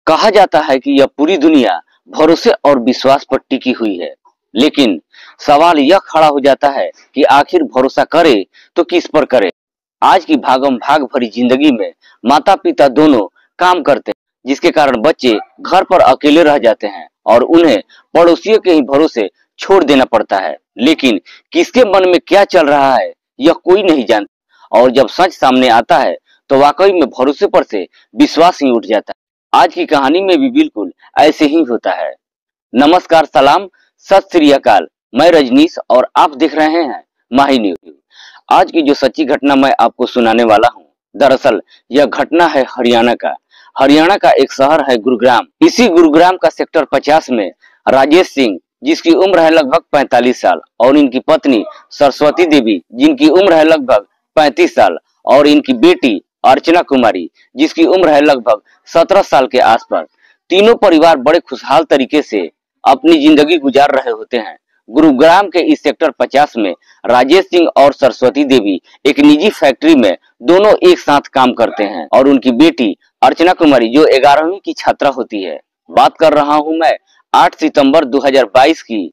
कहा जाता है कि यह पूरी दुनिया भरोसे और विश्वास पर टिकी हुई है, लेकिन सवाल यह खड़ा हो जाता है कि आखिर भरोसा करे तो किस पर करे। आज की भागम भाग भरी जिंदगी में माता पिता दोनों काम करते हैं, जिसके कारण बच्चे घर पर अकेले रह जाते हैं और उन्हें पड़ोसियों के ही भरोसे छोड़ देना पड़ता है। लेकिन किसके मन में क्या चल रहा है यह कोई नहीं जानता, और जब सच सामने आता है तो वाकई में भरोसे पर से विश्वास ही उठ जाता है। आज की कहानी में भी बिल्कुल ऐसे ही होता है। नमस्कार, सलाम, सत श्री अकाल। मैं रजनीश और आप देख रहे हैं माही न्यूज। आज की जो सच्ची घटना मैं आपको सुनाने वाला हूँ, दरअसल यह घटना है हरियाणा का। हरियाणा का एक शहर है गुरुग्राम। इसी गुरुग्राम का सेक्टर 50 में राजेश सिंह, जिसकी उम्र है लगभग 45 साल, और इनकी पत्नी सरस्वती देवी, जिनकी उम्र है लगभग 35 साल, और इनकी बेटी अर्चना कुमारी, जिसकी उम्र है लगभग 17 साल के आसपास। तीनों परिवार बड़े खुशहाल तरीके से अपनी जिंदगी गुजार रहे होते हैं। गुरुग्राम के इस सेक्टर 50 में राजेश सिंह और सरस्वती देवी एक निजी फैक्ट्री में दोनों एक साथ काम करते हैं, और उनकी बेटी अर्चना कुमारी जो 11वीं की छात्रा होती है। बात कर रहा हूं मैं 8 सितंबर 2022 की।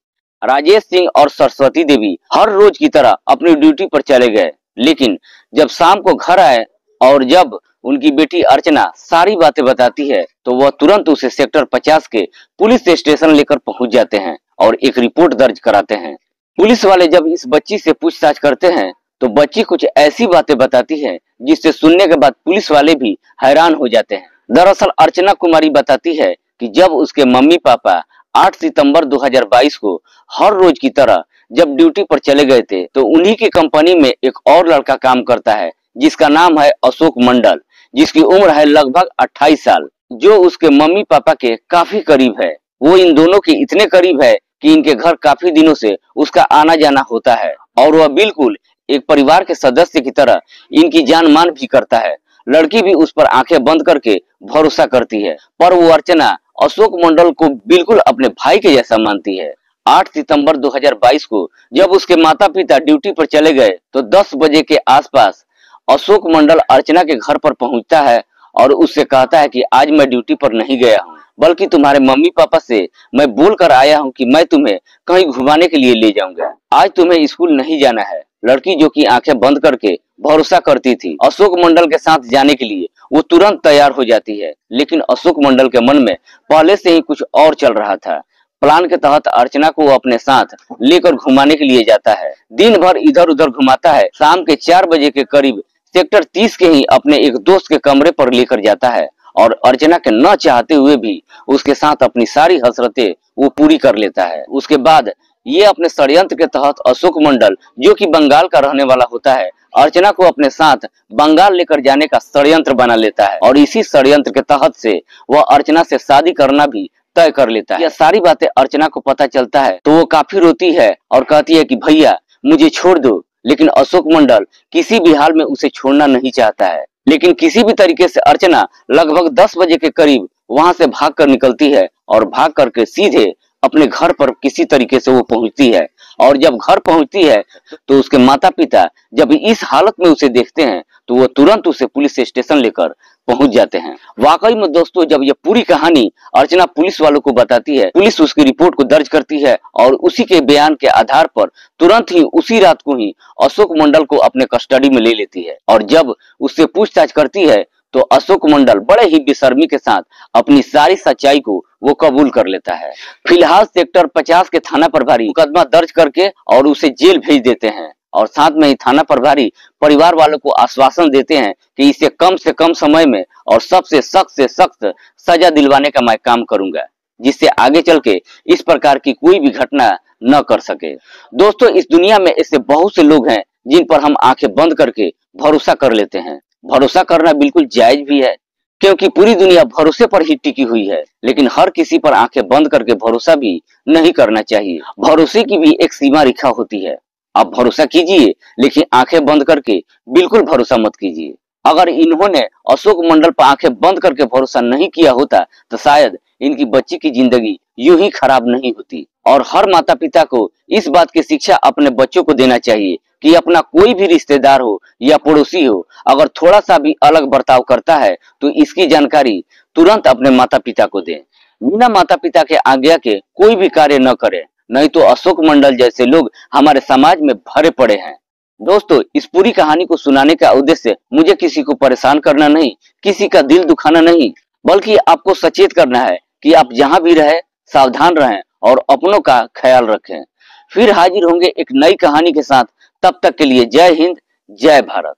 राजेश सिंह और सरस्वती देवी हर रोज की तरह अपनी ड्यूटी पर चले गए, लेकिन जब शाम को घर आए और जब उनकी बेटी अर्चना सारी बातें बताती है तो वह तुरंत उसे सेक्टर 50 के पुलिस स्टेशन लेकर पहुंच जाते हैं और एक रिपोर्ट दर्ज कराते हैं। पुलिस वाले जब इस बच्ची से पूछताछ करते हैं तो बच्ची कुछ ऐसी बातें बताती है जिससे सुनने के बाद पुलिस वाले भी हैरान हो जाते हैं। दरअसल अर्चना कुमारी बताती है कि जब उसके मम्मी पापा 8 सितंबर 2022 को हर रोज की तरह जब ड्यूटी पर चले गए थे तो उन्हीं की कंपनी में एक और लड़का काम करता है, जिसका नाम है अशोक मंडल, जिसकी उम्र है लगभग 28 साल, जो उसके मम्मी पापा के काफी करीब है। वो इन दोनों के इतने करीब है कि इनके घर काफी दिनों से उसका आना जाना होता है, और वह बिल्कुल एक परिवार के सदस्य की तरह इनकी जान मान भी करता है। लड़की भी उस पर आंखें बंद करके भरोसा करती है, पर वो अर्चना अशोक मंडल को बिल्कुल अपने भाई के जैसा मानती है। 8 सितंबर 2022 को जब उसके माता पिता ड्यूटी पर चले गए तो 10 बजे के आसपास अशोक मंडल अर्चना के घर पर पहुंचता है और उससे कहता है कि आज मैं ड्यूटी पर नहीं गया हूं, बल्कि तुम्हारे मम्मी पापा से मैं बोल कर आया हूं कि मैं तुम्हें कहीं घुमाने के लिए ले जाऊंगा। आज तुम्हें स्कूल नहीं जाना है। लड़की, जो कि आंखें बंद करके भरोसा करती थी अशोक मंडल के साथ जाने के लिए, वो तुरंत तैयार हो जाती है। लेकिन अशोक मंडल के मन में पहले से ही कुछ और चल रहा था। प्लान के तहत अर्चना को अपने साथ लेकर घुमाने के लिए जाता है। दिन भर इधर उधर घुमाता है। शाम के 4 बजे के करीब सेक्टर 30 के ही अपने एक दोस्त के कमरे पर लेकर जाता है और अर्चना के न चाहते हुए भी उसके साथ अपनी सारी हसरतें वो पूरी कर लेता है। उसके बाद ये अपने षड्यंत्र के तहत अशोक मंडल, जो कि बंगाल का रहने वाला होता है, अर्चना को अपने साथ बंगाल लेकर जाने का षड्यंत्र बना लेता है, और इसी षड्यंत्र के तहत से वह अर्चना से शादी करना भी तय कर लेता है। यह सारी बातें अर्चना को पता चलता है तो वो काफी रोती है और कहती है कि भैया मुझे छोड़ दो। लेकिन अशोक मंडल किसी भी हाल में उसे छोड़ना नहीं चाहता है। लेकिन किसी भी तरीके से अर्चना लगभग 10 बजे के करीब वहां से भागकर निकलती है और भाग करके सीधे अपने घर पर किसी तरीके से वो पहुंचती है। और जब घर पहुंचती है तो उसके माता पिता जब इस हालत में उसे देखते हैं तो वो तुरंत उसे पुलिस स्टेशन लेकर पहुंच जाते हैं। वाकई में दोस्तों, जब ये पूरी कहानी अर्चना पुलिस वालों को बताती है, पुलिस उसकी रिपोर्ट को दर्ज करती है और उसी के बयान के आधार पर तुरंत ही उसी रात को ही अशोक मंडल को अपने कस्टडी में ले लेती है। और जब उससे पूछताछ करती है तो अशोक मंडल बड़े ही बेशर्मी के साथ अपनी सारी सच्चाई को वो कबूल कर लेता है। फिलहाल सेक्टर 50 के थाना प्रभारी मुकदमा दर्ज करके और उसे जेल भेज देते हैं, और साथ में ही थाना प्रभारी परिवार वालों को आश्वासन देते हैं कि इसे कम से कम समय में और सबसे सख्त से सख्त सजा दिलवाने का मैं काम करूंगा, जिससे आगे चल के इस प्रकार की कोई भी घटना न कर सके। दोस्तों, इस दुनिया में ऐसे बहुत से लोग हैं जिन पर हम आंखें बंद करके भरोसा कर लेते हैं। भरोसा करना बिल्कुल जायज भी है, क्योंकि पूरी दुनिया भरोसे पर ही टिकी हुई है। लेकिन हर किसी पर आंखें बंद करके भरोसा भी नहीं करना चाहिए। भरोसे की भी एक सीमा रेखा होती है। आप भरोसा कीजिए, लेकिन आंखें बंद करके बिल्कुल भरोसा मत कीजिए। अगर इन्होंने अशोक मंडल पर आंखें बंद करके भरोसा नहीं किया होता तो शायद इनकी बच्ची की जिंदगी यूं ही खराब नहीं होती। और हर माता पिता को इस बात की शिक्षा अपने बच्चों को देना चाहिए कि अपना कोई भी रिश्तेदार हो या पड़ोसी हो, अगर थोड़ा सा भी अलग बर्ताव करता है तो इसकी जानकारी तुरंत अपने माता पिता को दें। बिना माता पिता के आज्ञा के कोई भी कार्य न करें, नहीं तो अशोक मंडल जैसे लोग हमारे समाज में भरे पड़े हैं। दोस्तों, इस पूरी कहानी को सुनाने का उद्देश्य मुझे किसी को परेशान करना नहीं, किसी का दिल दुखाना नहीं, बल्कि आपको सचेत करना है कि आप जहां भी रहें सावधान रहें और अपनों का ख्याल रखें। फिर हाजिर होंगे एक नई कहानी के साथ। तब तक के लिए जय हिंद, जय भारत।